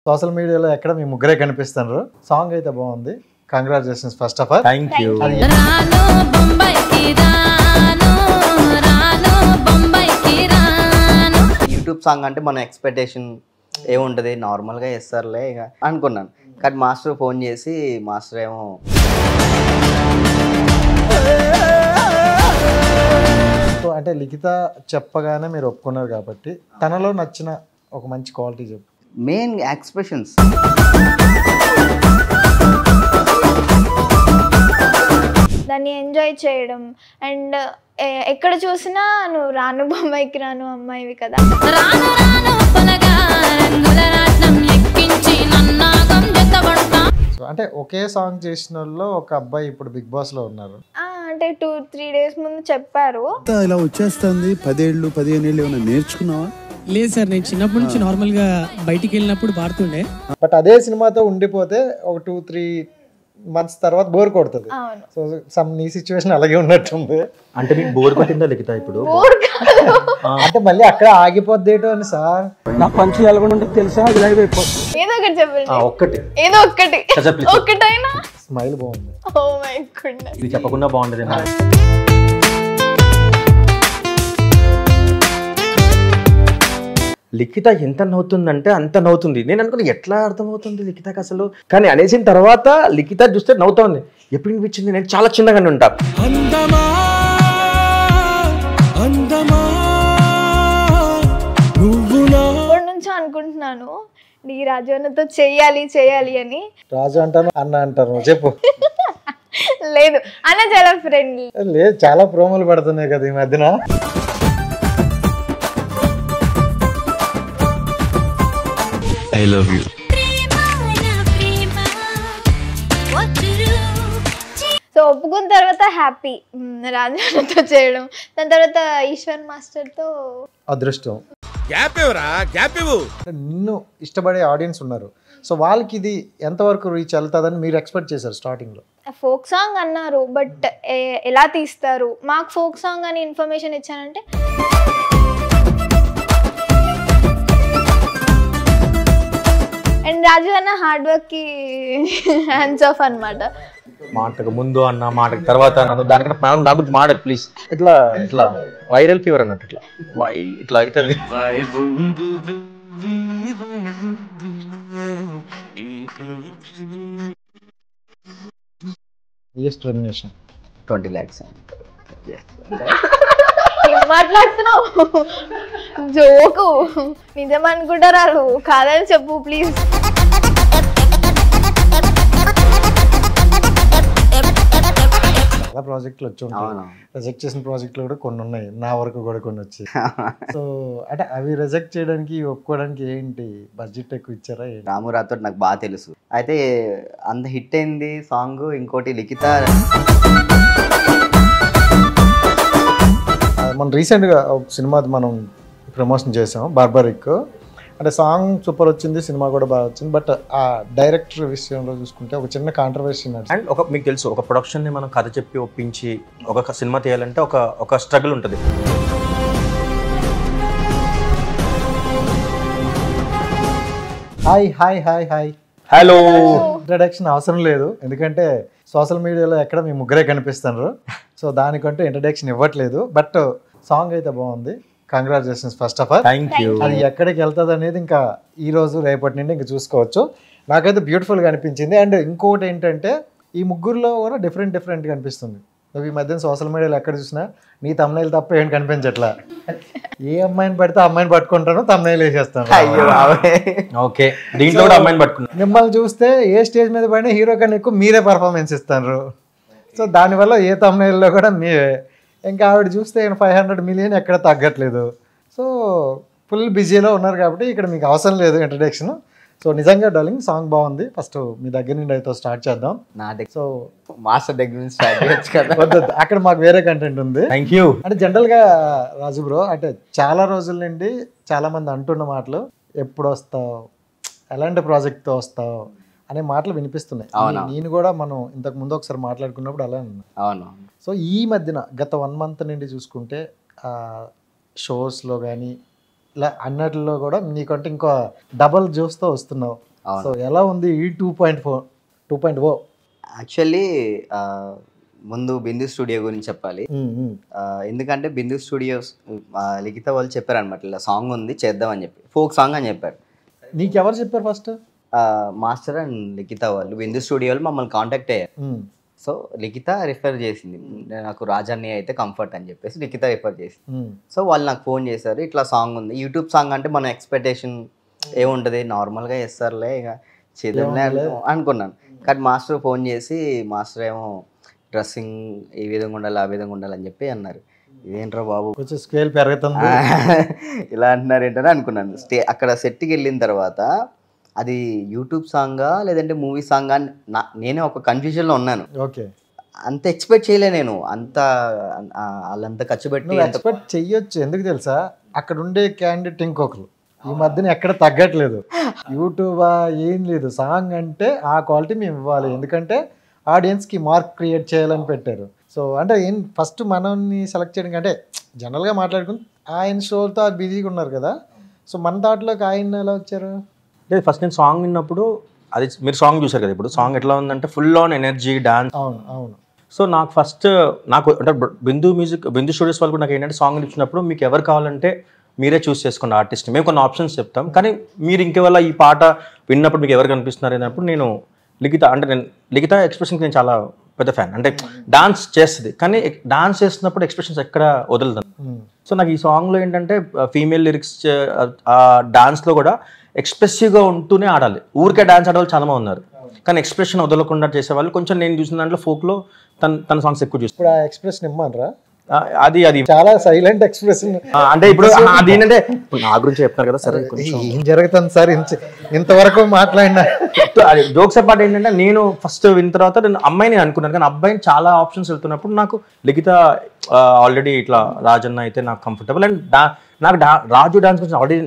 Social మీడియాలో ఎక్కడ మీ ముగ్గురే కనిపిస్తున్నారు. సాంగ్ అయితే బాగుంది. Congratulations first of all. Thank you. YouTube song అంటే మన ఎక్స్పెక్టేషన్ ఏముంటుంది, నార్మల్గా చేస్తారులే ఇక అనుకున్నాను. కానీ మాస్టర్ ఫోన్ చేసి మాస్టర్ ఏమో అంటే లిఖిత చెప్పగానే మీరు ఒప్పుకున్నారు కాబట్టి తనలో నచ్చిన ఒక మంచి క్వాలిటీ చెప్పు. Main expressions. దాన్ని ఎంజాయ్ చేయడం అండ్ ఎక్కడ చూసినా నువ్వు రాను బొమ్మాయికి రాను అమ్మాయివి కదా. సో అంటే ఒకే సాంగ్ చేసిన వాళ్ళు ఒక అబ్బాయి ఇప్పుడు బిగ్ బాస్ లో ఉన్నారు. అంటే 2-3 days ముందు చెప్పారు. ఇలా వచ్చేస్తుంది 10 ఏళ్ళు 15 ఏళ్ళు ఏమైనా నేర్చుకున్నావా? లేదు సార్, నేను చిన్నప్పటి నుంచి నార్మల్ గా బయటికి వెళ్ళినప్పుడు పాడుతుండే. బట్ అదే సినిమాతో ఉండిపోతే ఒక 2-3 months తర్వాత బోర్ కొడుతుంది. సో సమ్ నీ సిచ్యువేషన్ అలాగే ఉన్నట్టుంది. అంటే మీకు బోర్ కొట్టిందా లిఖిత ఇప్పుడు? అంటే మళ్ళీ అక్కడ ఆగిపోద్దేటో అని సార్. నా పంచులు ఎలాగొంటే తెలుసా? ఏదో ఒకటి చెప్పండి. ఒక్కటి ఏదో ఒక్కటి ఒక్కటైనా. స్మైల్ బాగుంది. Oh my goodness. ఇది చెప్పకుండా బాగుండదు. లిఖిత ఎంత నవ్వుతుందంటే అంత నవ్వుతుంది. నేను అనుకున్నా ఎట్లా అర్థమవుతుంది లిఖితకి అసలు, కానీ అనేసిన తర్వాత లిఖిత చూస్తే నవ్వుతోంది. ఎప్పుడు వినిపించింది? నేను చాలా చిన్నగానే ఉంటా. ఇప్పటి నుంచి అనుకుంటున్నాను ఈ రాజు అన్నతో చెయ్యాలి అని. రాజు అంటాను, అన్న అంటాను, చెప్పు. లేదు అన్న చాలా ఫ్రెండ్లీ. లేదు, చాలా ప్రోమోలు పడుతున్నాయి కదా ఈ మధ్యన. I love you. సో ఒప్పుకున్న తర్వాత హ్యాపీ రాజాతో చేయడం. దాని తర్వాత ఈశ్వర్ మాస్టర్తో అదృష్టం. నిన్ను ఇష్టపడే ఆడియన్స్ ఉన్నారు. సో వాళ్ళకి ఇది ఎంతవరకు రీచ్ వెళ్తుందని మీరు ఎక్స్పెక్ట్ చేశారు స్టార్టింగ్ లో? ఫోక్ సాంగ్ అన్నారు, బట్ ఎలా తీస్తారు? మాకు ఫోక్ సాంగ్ అని ఇన్ఫర్మేషన్ ఇచ్చానంటే అండ్ రాజు అన్న హార్డ్ వర్క్ కి హ్యాండ్స్ ఆఫ్ అన్నమాట. మాటకు ముందు అన్న, మాటకు తర్వాత అన్న, దానికంటే నా గురించి మాడదు ప్లీజ్. ఇట్లా ఇట్లా వైరల్ ఫీవర్ అన్నట్టు ఇట్లా ఇట్లా అవుతుంది. Remuneration 20 lakhs. మాట్లాడుతున్నావు జోకు నిజం అనుకుంటారు కాదని చెప్పు ప్లీజ్. చాలా ప్రాజెక్టులు వచ్చి ఉంటాయి. రిజెక్ట్ చేసిన ప్రాజెక్టులు కూడా కొన్ని ఉన్నాయి, నా వరకు కూడా కొన్ని వచ్చాయి. సో అంటే అవి రిజెక్ట్ చేయడానికి ఒప్పుకోవడానికి ఏంటి బడ్జెట్ ఎక్కువ ఇచ్చారా? రాము రాథోడ్ నాకు బాగా తెలుసు. అయితే అంత హిట్ అయింది సాంగ్. ఇంకోటి లిఖిత మనం రీసెంట్గా ఒక సినిమా మనం ప్రమోషన్ చేసాం, బార్బరిక్. అంటే సాంగ్ సూపర్ వచ్చింది, సినిమా కూడా బాగా వచ్చింది. బట్ ఆ డైరెక్టర్ విషయంలో చూసుకుంటే ఒక చిన్న కాంట్రవర్సీ. అండ్ ఒక మీకు తెలుసు, ఒక ప్రొడక్షన్ని మనం కథ చెప్పి ఒప్పించి ఒక సినిమా తీయాలంటే ఒక స్ట్రగుల్ ఉంటుంది. Hi hi hi hi hello. Introduction అవసరం లేదు, ఎందుకంటే సోషల్ మీడియాలో ఎక్కడ మీ ముగ్గురే కనిపిస్తున్నారు. సో దానికంటూ ఇంట్రడక్షన్ ఇవ్వట్లేదు. బట్ సాంగ్ అయితే బాగుంది. Congratulations first of all. Thank you. అది ఎక్కడికి వెళ్తుంది అనేది ఇంకా ఈ రోజు రేపటి నుండి ఇంకా చూసుకోవచ్చు. నాకైతే బ్యూటిఫుల్గా అనిపించింది. అండ్ ఇంకోటి ఏంటంటే ఈ ముగ్గురులో కూడా డిఫరెంట్గా అనిపిస్తుంది. ఈ మధ్యన సోషల్ మీడియాలో ఎక్కడ చూసినా నీ తమ్నైల్ తప్ప ఏం కనిపించట్లా. ఏ అమ్మాయిని పడితే అమ్మాయిని పట్టుకుంటాను, తమ్నైల్ వేసేస్తాను. ఓకే, దీంట్లో కూడా అమ్మాయిని పట్టుకున్నాను. మిమ్మల్ని చూస్తే ఏ స్టేజ్ మీద పడినా హీరో కన్నా ఎక్కువ మీరే పర్ఫార్మెన్స్ ఇస్తారు. సో దానివల్ల ఏ తమ్నైల్లో కూడా మీరే. ఇంకా ఆవిడ చూస్తే 500 million ఎక్కడ తగ్గట్లేదు. సో ఫుల్ బిజీలో ఉన్నారు కాబట్టి ఇక్కడ మీకు అవసరం లేదు ఇంట్రడక్షన్. సో నిజంగా డార్లింగ్ సాంగ్ బాగుంది. ఫస్ట్ మీ దగ్గర నుండి అయితే స్టార్ట్ చేద్దాం. నా దగ్గర సో మాస్టర్ దగ్గర నుంచి స్టార్ట్ చేయొచ్చు కదా. వద్దు, అక్కడ మాకు వేరే కంటెంట్ ఉంది. Thank you. అంటే జనరల్గా రాజు బ్రో, అంటే చాలా రోజుల నుండి చాలా మంది అంటున్న మాటలు, ఎప్పుడు వస్తావు, ఎలాంటి ప్రాజెక్ట్తో వస్తావు అనే మాటలు వినిపిస్తున్నాయి. నేను కూడా మనం ఇంతకు ముందు ఒకసారి మాట్లాడుకున్నప్పుడు అలా ఉన్నాను. అవును. సో ఈ మధ్యన గత 1 month నుండి చూసుకుంటే షోస్లో కానీ ఇలా అన్నట్లో కూడా నీకంటే ఇంకో డబల్ జోస్తో వస్తున్నావు. సో ఎలా ఉంది ఈ 2.0? యాక్చువల్లీ ముందు బిందు స్టూడియో గురించి చెప్పాలి. ఎందుకంటే బిందు స్టూడియోస్ లిఖిత వాళ్ళు చెప్పారనమాట, ఇలా సాంగ్ ఉంది చేద్దామని చెప్పి, ఫోక్ సాంగ్ అని చెప్పారు. నీకు ఎవరు చెప్పారు ఫస్ట్? మాస్టర్ అండ్ లిఖిత వాళ్ళు బిందు స్టూడియోలో మమ్మల్ని కాంటాక్ట్ అయ్యారు. సో లిఖిత రిఫర్ చేసింది, నాకు రాజాన్ని అయితే కంఫర్ట్ అని చెప్పేసి లిఖిత రిఫర్ చేసింది. సో వాళ్ళు నాకు ఫోన్ చేశారు, ఇట్లా సాంగ్ ఉంది, యూట్యూబ్ సాంగ్ అంటే మన ఎక్స్పెక్టేషన్ ఏముంటుంది, నార్మల్గా చేస్తారులే ఇక చేద్దాంలే అనుకున్నాను. కానీ మాస్టర్ ఫోన్ చేసి, మాస్టర్ ఏమో డ్రెస్సింగ్ ఈ విధంగా ఉండాలి ఆ విధంగా ఉండాలి అని చెప్పి అన్నారు. ఇదేంట్రా బాబు కొంచెం స్కేల్ పెరుగుతుంది ఇలా అంటున్నారు ఏంటని అనుకున్నాను. అక్కడ సెట్కి వెళ్ళిన తర్వాత అది యూట్యూబ్ సాంగా లేదంటే మూవీ సాంగా నేనే ఒక కన్ఫ్యూజన్లో ఉన్నాను. ఓకే, అంత ఎక్స్పెక్ట్ చేయలే నేను, అంత వాళ్ళంతా ఖర్చు పెట్టి ఎక్స్పెక్ట్ చెయ్యొచ్చు. ఎందుకు తెలుసా, అక్కడ ఉండే క్యాండిడేట్ ఇంకొకరు ఈ మధ్యన ఎక్కడ తగ్గట్లేదు. యూట్యూబా ఏం లేదు, సాంగ్ అంటే ఆ క్వాలిటీ మేము ఇవ్వాలి, ఎందుకంటే ఆడియన్స్కి మార్క్ క్రియేట్ చేయాలని పెట్టారు. సో అంటే ఏం ఫస్ట్ మనల్ని సెలెక్ట్ చేయడం అంటే జనరల్గా మాట్లాడుకుని ఆయన షోలతో బిజీగా ఉన్నారు కదా. సో మన దాంట్లోకి ఆయన ఎలా వచ్చారు? అంటే ఫస్ట్ నేను సాంగ్ విన్నప్పుడు, అది మీరు సాంగ్ చూసారు కదా, ఇప్పుడు సాంగ్ ఎట్లా ఉందంటే ఫుల్ ఆన్ ఎనర్జీ డాన్స్. అవును. సో నాకు ఫస్ట్ అంటే బిందు స్టూడియోస్ వాళ్ళు కూడా నాకు ఏంటంటే సాంగ్ ఇచ్చినప్పుడు మీకు ఎవరు కావాలంటే మీరే చూస్ చేసుకోండి ఆర్టిస్ట్, మేము కొన్ని ఆప్షన్స్ చెప్తాం, కానీ మీరు ఇంకెవల్ల ఈ పాట విన్నప్పుడు మీకు ఎవరు కనిపిస్తున్నారు అన్నప్పుడు నేను లిఖిత ఎక్స్ప్రెషన్కి నేను చాలా పెద్ద ఫ్యాన్. అంటే డాన్స్ చేస్తుంది, కానీ డాన్స్ చేస్తున్నప్పుడు ఎక్స్ప్రెషన్స్ ఎక్కడ వదలదు. సో నాకు ఈ సాంగ్లో ఏంటంటే ఫీమేల్ లిరిక్స్ డాన్స్లో కూడా ఎక్స్ప్రెసివ్గా ఉంటూనే ఆడాలి. ఊరికే డాన్స్ ఆడే వాళ్ళు చాలా మంది ఉన్నారు, కానీ ఎక్స్ప్రెషన్ వదలకుండా చేసేవాళ్ళు. కొంచెం నేను చూసిన దాంట్లో ఫోక్లో తన సాంగ్స్ ఎక్కువ చూస్తాను. ఇప్పుడు ఆ ఎక్స్ప్రెషన్ ఇమ్మనరా? అది చాలా సైలెంట్ ఎక్స్ప్రెషన్. అంటే ఇప్పుడు అది ఏంటంటే నా గురించి చెప్తున్నారు కదా, సరే ఏం జరుగుతుంది సార్ ఇంతవరకు మాట్లాడినా. అది జోక్స్ పార్ట్ ఏంటంటే నేను ఫస్ట్ విన్న తర్వాత నేను అమ్మాయిని అనుకున్నాను, కానీ అబ్బాయిని చాలా ఆప్షన్స్ వెళ్తున్నప్పుడు నాకు లిఖిత ఆల్రెడీ ఇట్లా రాజన్న అయితే నాకు కంఫర్టబుల్. అండ్ నాకు రాజు డాన్స్ గురించి ఆల్రెడీ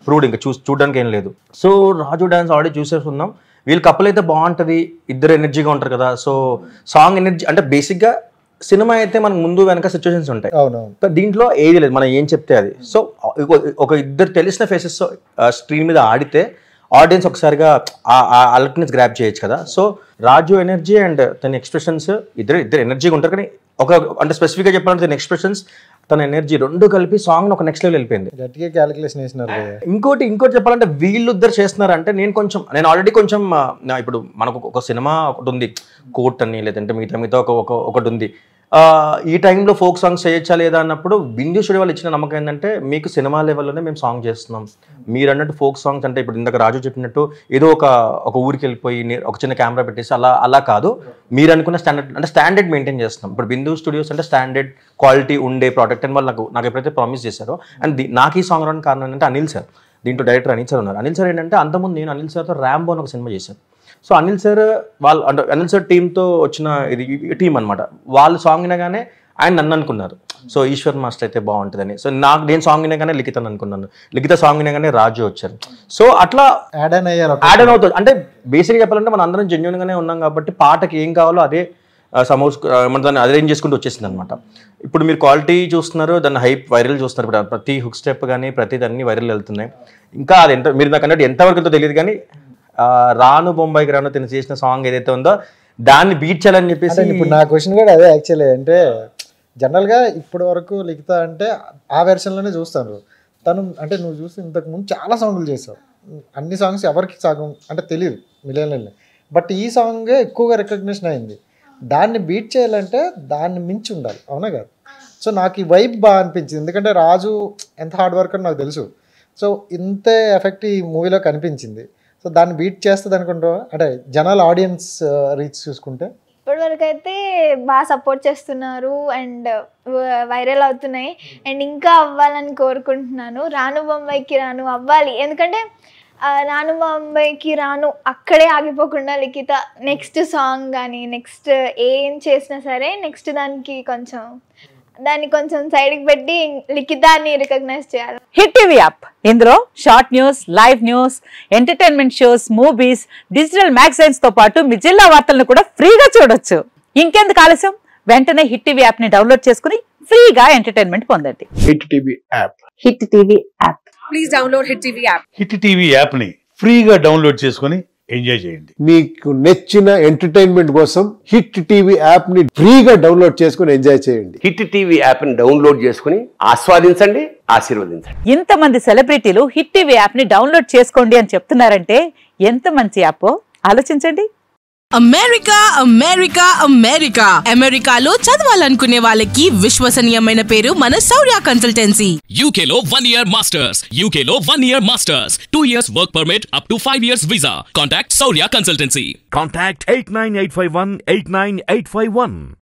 ప్రూవ్డ్, ఇంకా చూడడానికి ఏం లేదు. సో రాజు డాన్స్ ఆల్రెడీ చూసేస్తున్నాం, వీళ్ళు కప్పులు అయితే బాగుంటుంది, ఇద్దరు ఎనర్జీగా ఉంటారు కదా. సో సాంగ్ ఎనర్జీ అంటే బేసిక్గా సినిమా అయితే మనకు ముందు వెనక సిచ్యువేషన్స్ ఉంటాయి, దీంట్లో ఏది లేదు, మనం ఏం చెప్తే అది. సో ఒక ఇద్దరు తెలిసిన ఫేసెస్ స్క్రీన్ మీద ఆడితే ఆడియన్స్ ఒకసారిగా అలర్ట్నెస్ గ్రాప్ చేయొచ్చు కదా. సో రాజు ఎనర్జీ అండ్ తన ఎక్స్ప్రెషన్స్ ఇద్దరు ఎనర్జీగా ఉంటారు, కానీ అంటే స్పెసిఫిక్గా చెప్పాలంటే తన ఎక్స్ప్రెషన్స్ తన ఎనర్జీ రెండు కలిపి సాంగ్ ఒక నెక్స్ట్ లెవెల్ వెళ్ళిపోయింది. ఇంకోటి చెప్పాలంటే వీళ్ళు ఇద్దరు చేస్తున్నారంటే నేను ఆల్రెడీ కొంచెం ఇప్పుడు మనకు ఒక సినిమా ఒకటి ఉంది కోర్ట్ అని, లేదంటే మిగతా ఒకటి ఉంది. ఈ టైంలో ఫోక్ సాంగ్స్ చేయొచ్చా లేదా అన్నప్పుడు బిందు స్టూడియో వాళ్ళు ఇచ్చిన నమ్మకం ఏంటంటే మీకు సినిమా లెవెల్లోనే మేము సాంగ్ చేస్తున్నాం, మీరు అన్నట్టు ఫోక్ సాంగ్స్ అంటే ఇప్పుడు ఇందాక రాజు చెప్పినట్టు ఏదో ఒక ఊరికి వెళ్ళిపోయి ఒక చిన్న కెమెరా పెట్టేసి అలా కాదు, మీరు అనుకున్న స్టాండర్డ్ మెయింటైన్ చేస్తున్నాం. ఇప్పుడు బిందు స్టూడియోస్ అంటే స్టాండర్డ్ క్వాలిటీ ఉండే ప్రోడక్ట్ అని వాళ్ళు నాకు ఎప్పుడైతే ప్రామిస్ చేశారో. అండ్ నాకు ఈ సాంగ్ రావడానికి కారణం ఏంటంటే అనిల్ సార్, దీంట్లో డైరెక్టర్ అనిల్ సార్ ఉన్నారు. అనిల్ సార్ ఏంటంటే అంతకుముందు నేను అనిల్ సార్తో ర్యాంబో అని ఒక సినిమా చేశాను. సో అనిల్ సార్ అంటే అనిల్ సార్ టీంతో వచ్చిన ఇది టీం అనమాట. వాళ్ళు సాంగ్ వినగానే ఆయన నన్ను అనుకున్నారు, సో ఈశ్వర్ మాస్టర్ అయితే బాగుంటుందని. సో నేను సాంగ్ వినగానే లిఖిత అనుకున్నాను, లిఖిత సాంగ్ వినగానే రాజు వచ్చారు. సో అట్లా యాడ్ ఆన్ అవుతుంది. అంటే బేసిక్గా చెప్పాలంటే మనం అందరం జెన్యూన్గానే ఉన్నాం కాబట్టి పాటకి ఏం కావాలో అదే దాన్ని అరేంజ్ చేసుకుంటూ వచ్చేసింది అనమాట. ఇప్పుడు మీరు క్వాలిటీ చూస్తున్నారు, దాన్ని హైప్ వైరల్ చూస్తున్నారు. ఇప్పుడు ప్రతి హుక్ స్టెప్ కానీ ప్రతిది అన్ని వైరల్ వెళ్తున్నాయి. ఇంకా అది మీరు నాకు అన్నట్టు ఎంతవరకు తెలియదు, కానీ రాను బొంబాయికి రాను తను చేసిన సాంగ్ ఏదైతే ఉందో దాన్ని బీట్ చేయాలని చెప్పేసి. ఇప్పుడు నా క్వశ్చన్ కూడా అదే యాక్చువల్లీ. అంటే జనరల్గా ఇప్పటి వరకు లిఖిత అంటే ఆ వెర్షన్లోనే చూస్తాను. తను అంటే నువ్వు చూసి ఇంతకుముందు చాలా సాంగ్లు చేసావు, అన్ని సాంగ్స్ ఎవరికి సగం అంటే తెలియదు మిలియన్లలో, బట్ ఈ సాంగే ఎక్కువగా రికగ్నిషన్ అయింది. దాన్ని బీట్ చేయాలంటే దాన్ని మించి ఉండాలి, అవునా కాదు? సో నాకు ఈ వైబ్ బాగా అనిపించింది, ఎందుకంటే రాజు ఎంత హార్డ్ వర్క్ అని నాకు తెలుసు. సో ఇంతే ఎఫెక్ట్ ఈ మూవీలో కనిపించింది. సో దాన్ని బీట్ చేస్తుంది అనుకుంటావా, అంటే జనాల ఆడియన్స్ రీచ్ చూసుకుంటే? ఇప్పటివరకు అయితే బాగా సపోర్ట్ చేస్తున్నారు అండ్ వైరల్ అవుతున్నాయి, అండ్ ఇంకా అవ్వాలని కోరుకుంటున్నాను. రాను బొంబాయికి రాను అవ్వాలి, ఎందుకంటే రాను బొంబాయికి రాను అక్కడే ఆగిపోకుండా లిఖిత నెక్స్ట్ సాంగ్ కానీ నెక్స్ట్ ఏం చేసినా సరే నెక్స్ట్ దాన్ని కొంచెం సైడ్కి పెట్టి లిఖితాన్ని రికగ్నైజ్ చేయాలి. హిట్ టీవీ యాప్, ఇందులో short news, live news, entertainment shows, movies, digital magazines తో పాటు మీ జిల్లా వార్తలను కూడా ఫ్రీగా చూడొచ్చు. ఇంకెందుకు ఆలస్యం, వెంటనే హిట్ టీవీ యాప్ ని డౌన్లోడ్ చేసుకుని ఫ్రీగా ఎంటర్టైన్మెంట్ పొందండి. Hit TV app, hit TV app, please download hit TV app. Hit TV app ని ఫ్రీగా డౌన్లోడ్ చేసుకొని ఎంజాయ్ చేయండి. మీకు నచ్చిన ఎంటర్టైన్మెంట్ కోసం హిట్ టీవీ యాప్ ని ఫ్రీగా డౌన్లోడ్ చేసుకుని ఎంజాయ్ చేయండి. హిట్ టీవీ యాప్ ని డౌన్లోడ్ చేసుకుని ఆస్వాదించండి, ఆశీర్వదించండి. ఇంతమంది సెలబ్రిటీలు హిట్ టీవీ యాప్ ని డౌన్లోడ్ చేసుకోండి అని చెప్తున్నారంటే ఎంత మంచి యాప్ ఆలోచించండి. అమెరికా అమెరికా అమెరికా అమెరికాలో చదవాలనుకునే వాళ్ళకి విశ్వసనీయమైన పేరు మన శౌర్య కన్సల్టెన్సీ. UK లో 1 year masters, UK లో 1 year masters, 2 years work permit up to 5 years visa. Contact Saurya Consultancy. Contact 89851 89851.